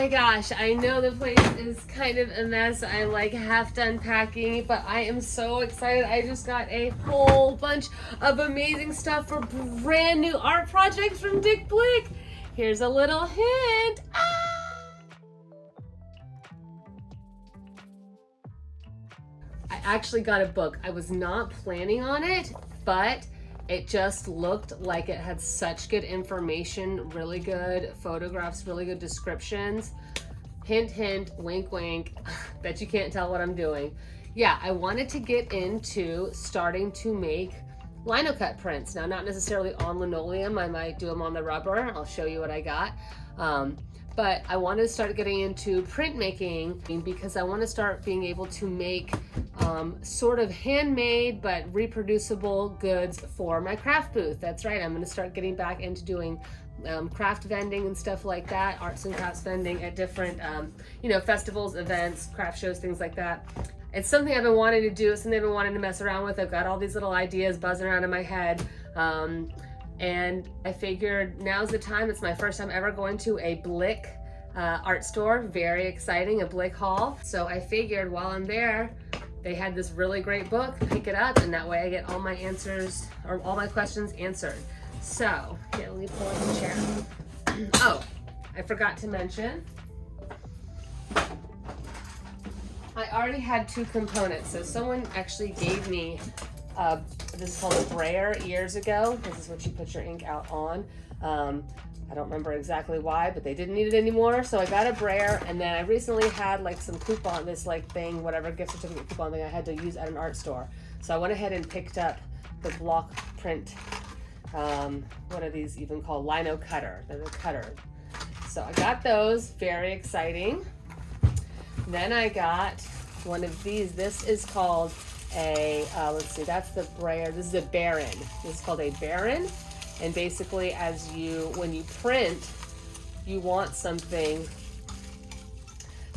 my gosh, I know the place is kind of a mess. I'm like half done packing, but I am so excited. I just got a whole bunch of amazing stuff for brand new art projects from Dick Blick. Here's a little hint. I actually got a book. I was not planning on it, but it just looked like it had such good information, really good photographs, really good descriptions. Hint, hint, wink, wink. Bet you can't tell what I'm doing. Yeah, I wanted to get into starting to make lino cut prints. Now, not necessarily on linoleum. I might do them on the rubber. I'll show you what I got. But I wanted to start getting into printmaking because I want to start being able to make sort of handmade but reproducible goods for my craft booth. That's right, I'm going to start getting back into doing craft vending and stuff like that, arts and crafts vending at different festivals, events, craft shows, things like that. It's something I've been wanting to do, it's something I've been wanting to mess around with. I've got all these little ideas buzzing around in my head. And I figured now's the time. It's my first time ever going to a Blick Art Store. Very exciting, a Blick Haul. So I figured while I'm there, they had this really great book, pick it up, and that way I get all my answers, or all my questions answered. So, here, let me pull up the chair. Oh, I forgot to mention, I already had two components. So someone actually gave me this is called a brayer years ago. This is what you put your ink out on. I don't remember exactly why, but they didn't need it anymore. So I got a brayer, and then I recently had like some coupon, this like thing, whatever gift certificate coupon thing I had to use at an art store. So I went ahead and picked up the block print, what are these even called? Lino cutter, they're the cutter. So I got those, very exciting. Then I got one of these. This is called a, let's see, that's the brayer. This is a Baron. This is called a Baron. And basically when you print, you want something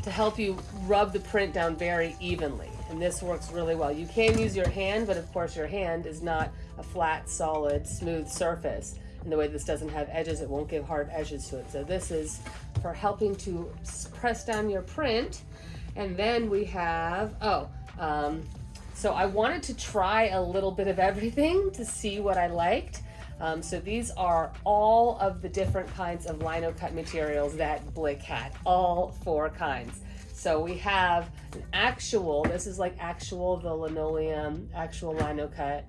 to help you rub the print down very evenly. And this works really well. You can use your hand, but of course your hand is not a flat, solid, smooth surface. And the way this doesn't have edges, it won't give hard edges to it. So this is for helping to press down your print. And then we have, so I wanted to try a little bit of everything to see what I liked. So these are all of the different kinds of lino cut materials that Blick had, all 4 kinds. So we have an actual, this is like actual, the linoleum, actual lino cut.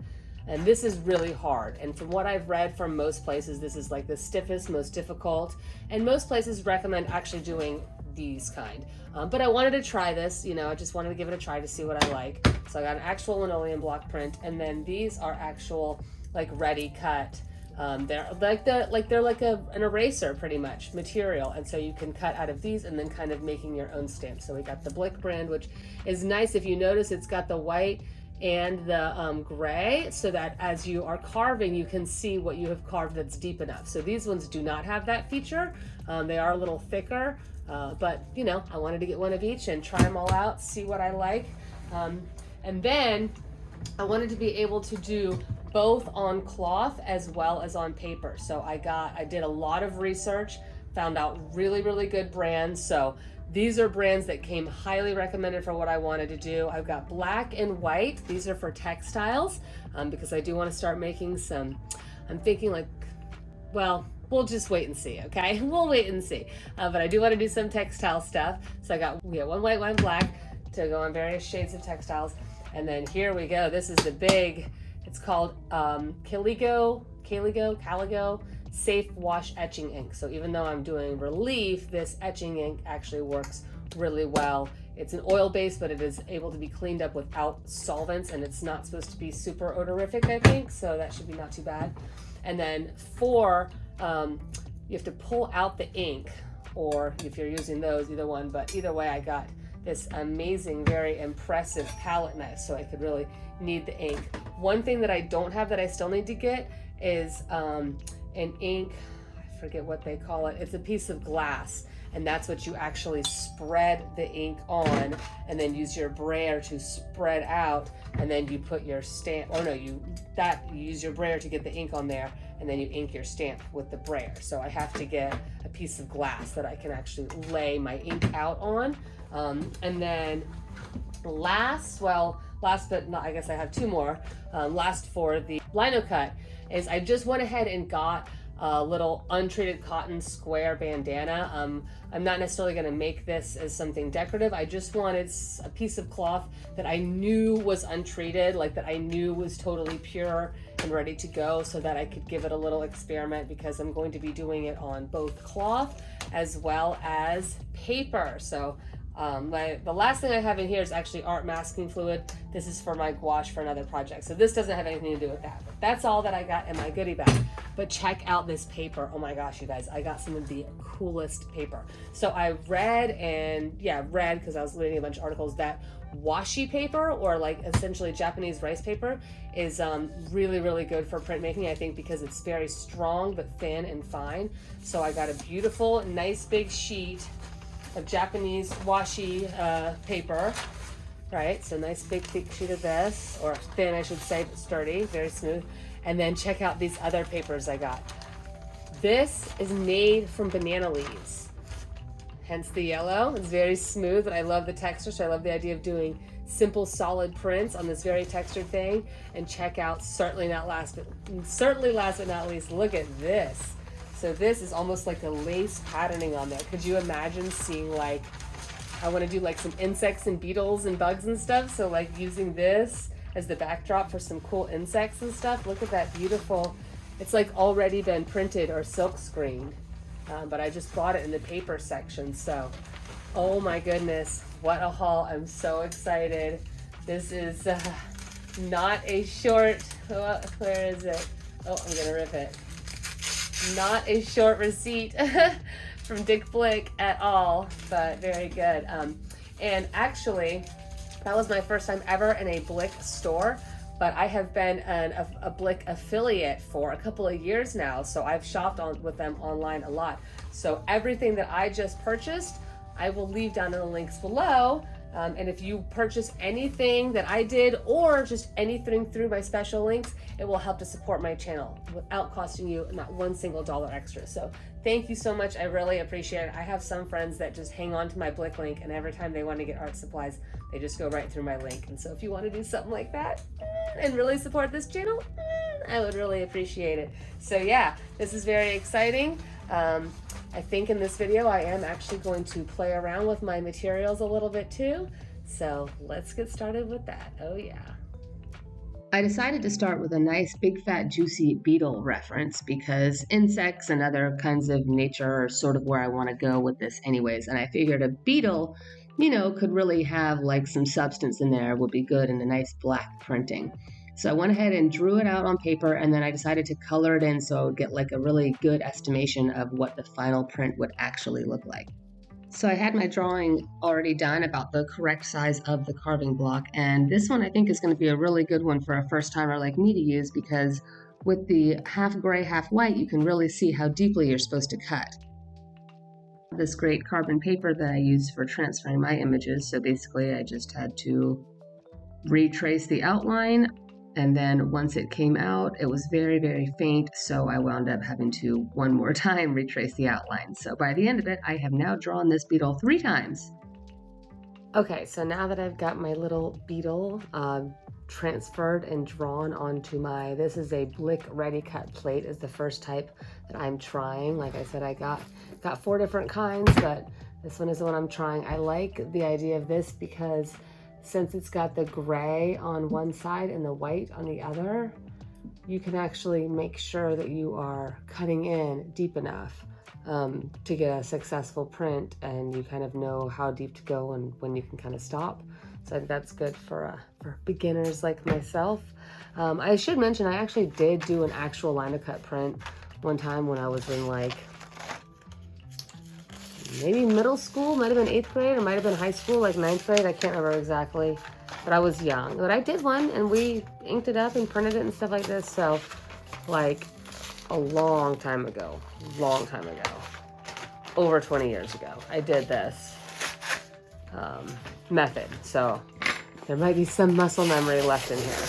And this is really hard. And from what I've read from most places, this is like the stiffest, most difficult. And most places recommend actually doing these kind. But I wanted to try this, I just wanted to give it a try to see what I like. So I got an actual linoleum block print, and then these are actual like ready cut. They're like an eraser pretty much material, and so you can cut out of these and then kind of making your own stamps. So we got the Blick brand, which is nice. If you notice, it's got the white and the gray, so that as you are carving, you can see what you have carved that's deep enough. So these ones do not have that feature. They are a little thicker, but I wanted to get one of each and try them all out, see what I like. And then I wanted to be able to do both on cloth as well as on paper. So I did a lot of research, found out really, really good brands. So these are brands that came highly recommended for what I wanted to do. I've got black and white. These are for textiles, because I do want to start making some, I'm thinking like, well, we'll just wait and see, okay? We'll wait and see. But I do want to do some textile stuff. So I got one white, one black to go on various shades of textiles. And then here we go. This is the big, it's called Caleigh Safe Wash Etching Ink. So even though I'm doing relief, this etching ink actually works really well. It's an oil base, but it is able to be cleaned up without solvents, and it's not supposed to be super odorific, I think, so that should be not too bad. And then you have to pull out the ink, or if you're using those, either one, but either way, I got this amazing, very impressive palette knife, so I could really knead the ink. One thing that I don't have that I still need to get is an ink, I forget what they call it. It's a piece of glass, and that's what you actually spread the ink on, and then use your brayer to spread out, and then you put your stamp, or no, you use your brayer to get the ink on there, and then you ink your stamp with the brayer. So I have to get a piece of glass that I can actually lay my ink out on. And then last but not, I guess I have two more, last for the lino cut is I just went ahead and got a little untreated cotton square bandana. I'm not necessarily going to make this as something decorative. I just wanted a piece of cloth that I knew was untreated, like that I knew was totally pure and ready to go, so that I could give it a little experiment, because I'm going to be doing it on both cloth as well as paper. So the last thing I have in here is actually art masking fluid. This is for my gouache for another project. So this doesn't have anything to do with that. But that's all that I got in my goodie bag. But check out this paper. Oh my gosh, you guys, I got some of the coolest paper. So I read because I was reading a bunch of articles that washi paper, or like essentially Japanese rice paper, is really, really good for printmaking, I think, because it's very strong but thin and fine. So I got a beautiful, nice big sheet of Japanese washi paper, right? So nice big thick sheet of this, or thin I should say, but sturdy, very smooth. And then check out these other papers I got. This is made from banana leaves, hence the yellow. It's very smooth, but I love the texture, so I love the idea of doing simple solid prints on this very textured thing. And check out, certainly last but not least, look at this. So this is almost like a lace patterning on there. Could you imagine seeing, like, I want to do like some insects and beetles and bugs and stuff, so like using this as the backdrop for some cool insects and stuff. Look at that beautiful, it's like already been printed or silk screened, but I just bought it in the paper section. So, oh my goodness, what a haul. I'm so excited. This is not a short, where is it? Oh, I'm gonna rip it. Not a short receipt from Dick Blick at all, but very good. And actually, that was my first time ever in a Blick store, but I have been a Blick affiliate for a couple of years now, so I've shopped with them online a lot. So everything that I just purchased, I will leave down in the links below. And if you purchase anything that I did, or just anything through my special links, it will help to support my channel without costing you not one single dollar extra. So thank you so much. I really appreciate it. I have some friends that just hang on to my Blick link, and every time they want to get art supplies, they just go right through my link. And so if you want to do something like that and really support this channel, I would really appreciate it. So yeah, this is very exciting. I think in this video I am actually going to play around with my materials a little bit too. So let's get started with that. Oh yeah. I decided to start with a nice big fat juicy beetle reference, because insects and other kinds of nature are sort of where I want to go with this anyways. And I figured a beetle, you know, could really have like some substance in there, would be good in a nice black printing. So I went ahead and drew it out on paper, and then I decided to color it in so I would get like a really good estimation of what the final print would actually look like. So I had my drawing already done about the correct size of the carving block, and this one I think is going to be a really good one for a first timer like me to use, because with the half gray, half white, you can really see how deeply you're supposed to cut. This great carbon paper that I used for transferring my images, so basically I just had to retrace the outline. And then once it came out, it was very, very faint, so I wound up having to one more time retrace the outline. So by the end of it, I have now drawn this beetle 3 times. Okay, so now that I've got my little beetle transferred and drawn onto this is a Blick Ready Cut plate, is the first type that I'm trying. Like I said, I got 4 different kinds, but this one is the one I'm trying. I like the idea of this because since it's got the gray on one side and the white on the other, you can actually make sure that you are cutting in deep enough to get a successful print, and you kind of know how deep to go and when you can kind of stop. So I think that's good for beginners like myself. I should mention, I actually did do an actual lino cut print one time when I was in like maybe middle school, might have been 8th grade, or might have been high school, like 9th grade. I can't remember exactly, but I was young. But I did one, and we inked it up and printed it and stuff like this. So like a long time ago, over 20 years ago, I did this method. So there might be some muscle memory left in here.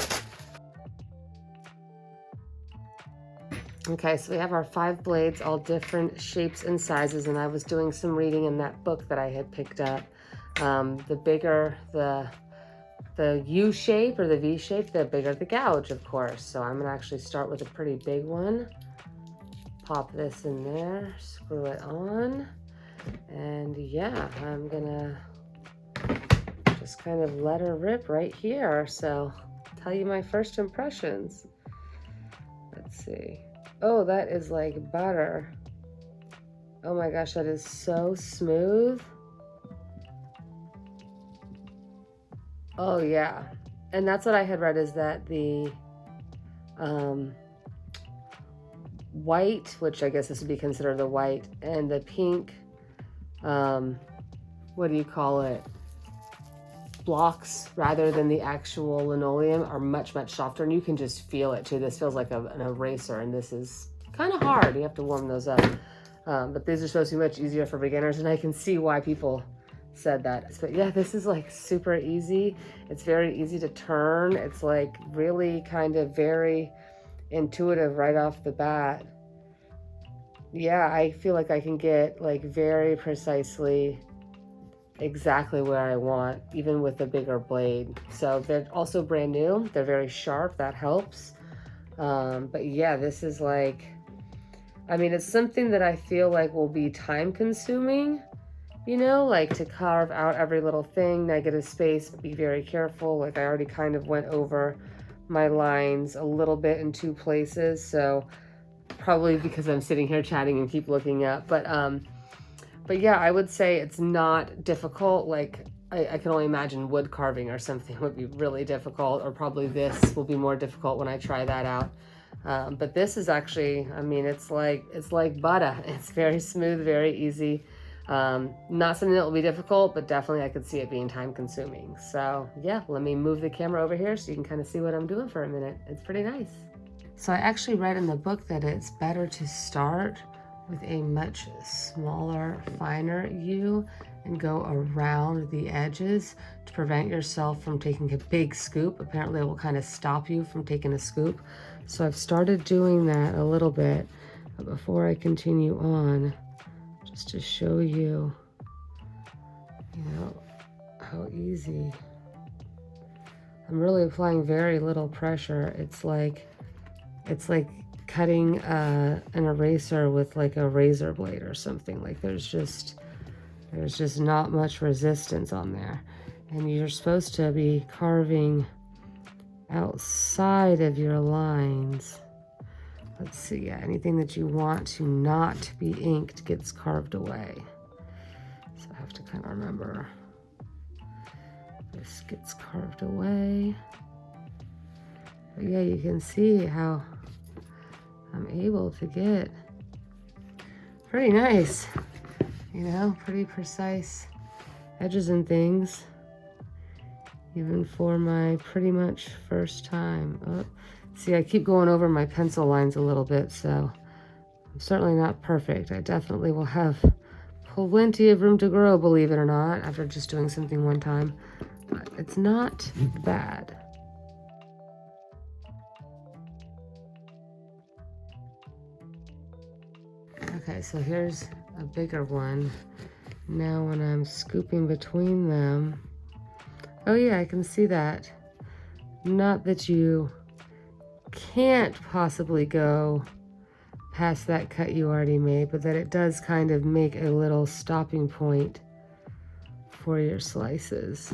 Okay, so we have our 5 blades, all different shapes and sizes, and I was doing some reading in that book that I had picked up. The bigger the U shape or the V shape, the bigger the gouge, of course. So I'm gonna actually start with a pretty big one. Pop this in there, screw it on, and yeah, I'm gonna just kind of let her rip right here. So tell you my first impressions. Let's see. Oh, that is like butter. Oh my gosh, that is so smooth. Oh yeah, and that's what I had read, is that the white, which I guess this would be considered the white, and the pink, what do you call it, blocks rather than the actual linoleum are much softer, and you can just feel it too. This feels like an eraser, and this is kind of hard. You have to warm those up, but these are supposed to be much easier for beginners, and I can see why people said that. But yeah, this is like super easy. It's very easy to turn. It's like really kind of very intuitive right off the bat. Yeah, I feel like I can get like very precisely exactly where I want, even with a bigger blade. So they're also brand new. They're very sharp. That helps. But yeah, this is like, I mean, it's something that I feel like will be time consuming, you know, like to carve out every little thing, negative space, be very careful. Like I already kind of went over my lines a little bit in 2 places. So probably because I'm sitting here chatting and keep looking up, but yeah, I would say it's not difficult. Like I can only imagine wood carving or something would be really difficult, or probably this will be more difficult when I try that out. But this is actually, I mean, it's like butter. It's very smooth, very easy. Not something that will be difficult, but definitely I could see it being time consuming. So yeah, let me move the camera over here so you can kind of see what I'm doing for a minute. It's pretty nice. So I actually read in the book that it's better to start with a much smaller, finer U and go around the edges to prevent yourself from taking a big scoop. Apparently it will kind of stop you from taking a scoop. So I've started doing that a little bit, but before I continue on, just to show you, you know, how easy. I'm really applying very little pressure. It's like cutting an eraser with like a razor blade or something. Like there's just not much resistance on there. And you're supposed to be carving outside of your lines. Let's see, yeah, anything that you want to not be inked gets carved away. So I have to kind of remember, this gets carved away. But yeah, you can see how I'm able to get pretty nice, you know, pretty precise edges and things, even for my pretty much first time. Oh, see, I keep going over my pencil lines a little bit, so I'm certainly not perfect. I definitely will have plenty of room to grow, believe it or not, after just doing something one time, but it's not bad. Okay, so here's a bigger one. Now when I'm scooping between them, oh yeah, I can see that. Not that you can't possibly go past that cut you already made, but that it does kind of make a little stopping point for your slices.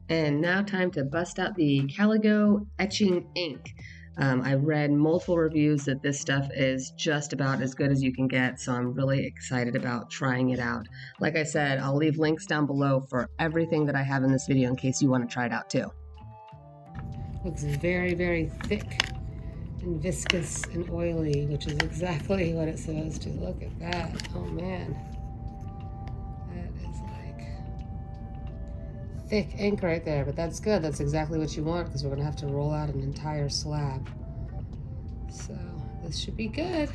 And now time to bust out the Caleigh etching ink. I read multiple reviews that this stuff is just about as good as you can get, so I'm really excited about trying it out. Like I said, I'll leave links down below for everything that I have in this video in case you want to try it out too. Looks very, very thick and viscous and oily, which is exactly what it's supposed to. Look at that. Oh man. Thick ink right there, but that's good. That's exactly what you want, because we're gonna have to roll out an entire slab. So this should be good.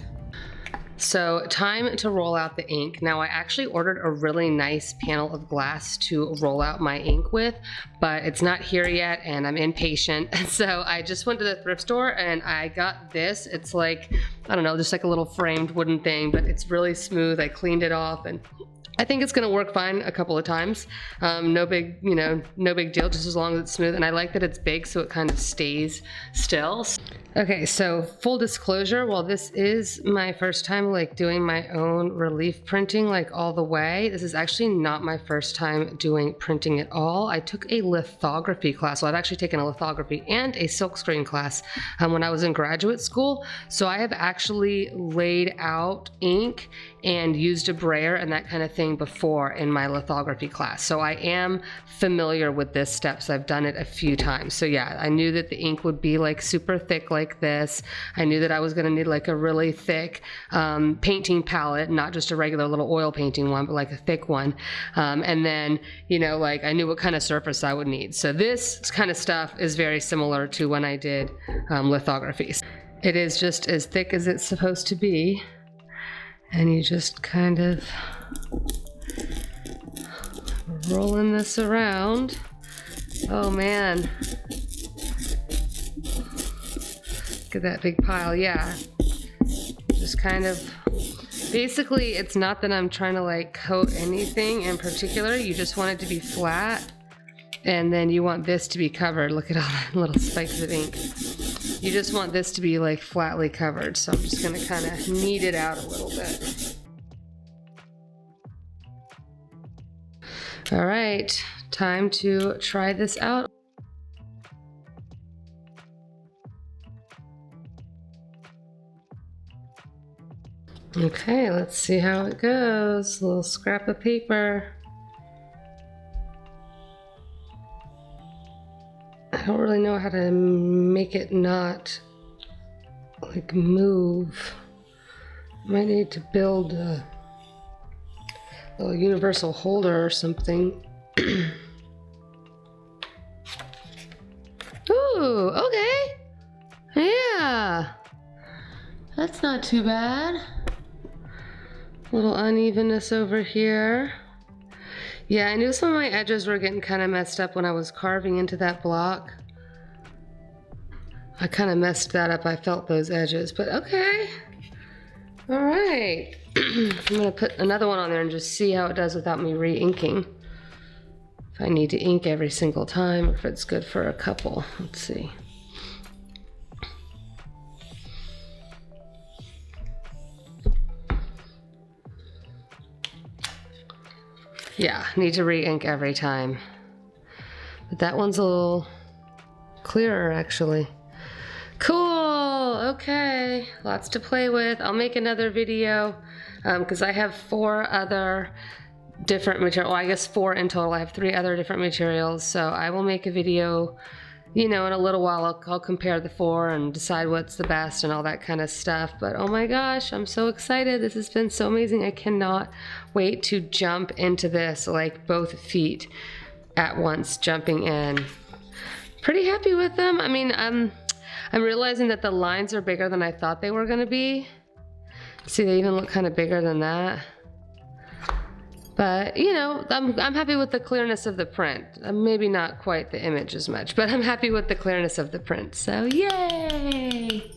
So time to roll out the ink. Now I actually ordered a really nice panel of glass to roll out my ink with, but it's not here yet and I'm impatient. So I just went to the thrift store and I got this. It's like, I don't know, just like a little framed wooden thing, but it's really smooth. I cleaned it off and I think it's gonna work fine a couple of times. No big deal, just as long as it's smooth. And I like that it's big so it kind of stays still. Okay, so full disclosure, while this is my first time like doing my own relief printing like all the way, this is actually not my first time doing printing at all. I took a lithography class. Well, I've actually taken a lithography and a silkscreen class when I was in graduate school. So I have actually laid out ink and used a brayer and that kind of thing before in my lithography class. So I am familiar with this step. So I've done it a few times. So yeah, I knew that the ink would be like super thick like this. I knew that I was gonna need like a really thick painting palette, not just a regular little oil painting one, but like a thick one. And then, like I knew what kind of surface I would need. So this kind of stuff is very similar to when I did lithography. It is just as thick as it's supposed to be. And you just kind of rolling this around. Oh man. Look at that big pile, yeah. Just kind of, basically it's not that I'm trying to like coat anything in particular, you just want it to be flat. And then you want this to be covered. Look at all the little spikes of ink. You just want this to be like flatly covered. So I'm just gonna kind of knead it out a little bit. All right, time to try this out. Okay, let's see how it goes. A little scrap of paper. I don't really know how to make it not like move. Might need to build a little universal holder or something. Ooh, okay. Yeah. That's not too bad. A little unevenness over here. Yeah, I knew some of my edges were getting kind of messed up when I was carving into that block. I kind of messed that up. I felt those edges, but okay. All right. I'm gonna put another one on there and just see how it does without me re-inking. If I need to ink every single time, or if it's good for a couple. Let's see. Yeah, need to re-ink every time. But that one's a little clearer actually. Cool, okay, lots to play with. I'll make another video because I have 4 other different materials. Well, I guess 4 in total. I have 3 other different materials. So I will make a video, in a little while. I'll compare the 4 and decide what's the best and all that kind of stuff. But oh my gosh, I'm so excited. This has been so amazing. I cannot wait to jump into this, like both feet at once, jumping in. Pretty happy with them. I mean, I'm realizing that the lines are bigger than I thought they were gonna be. See, they even look kind of bigger than that. But, I'm happy with the clearness of the print. Maybe not quite the image as much, but I'm happy with the clearness of the print. So, yay!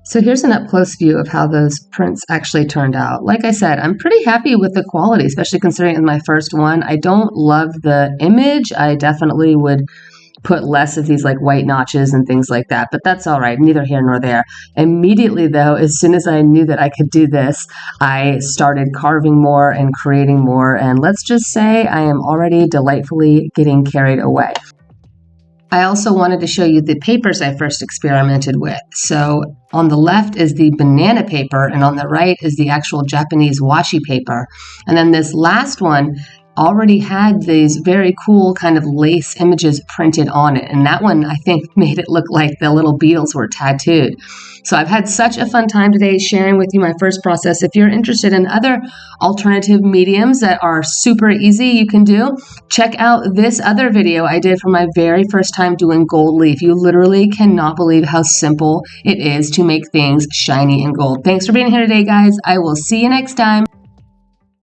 So here's an up-close view of how those prints actually turned out. Like I said, I'm pretty happy with the quality, especially considering it's my first one. I don't love the image. I definitely would put less of these like white notches and things like that, but that's all right, neither here nor there. Immediately though, as soon as I knew that I could do this, I started carving more and creating more, and let's just say I am already delightfully getting carried away. I also wanted to show you the papers I first experimented with. So on the left is the banana paper, and on the right is the actual Japanese washi paper. And then this last one already had these very cool kind of lace images printed on it. And that one, I think, made it look like the little beetles were tattooed. So I've had such a fun time today sharing with you my first process. If you're interested in other alternative mediums that are super easy you can do, check out this other video I did for my very first time doing gold leaf. You literally cannot believe how simple it is to make things shiny and gold. Thanks for being here today, guys. I will see you next time.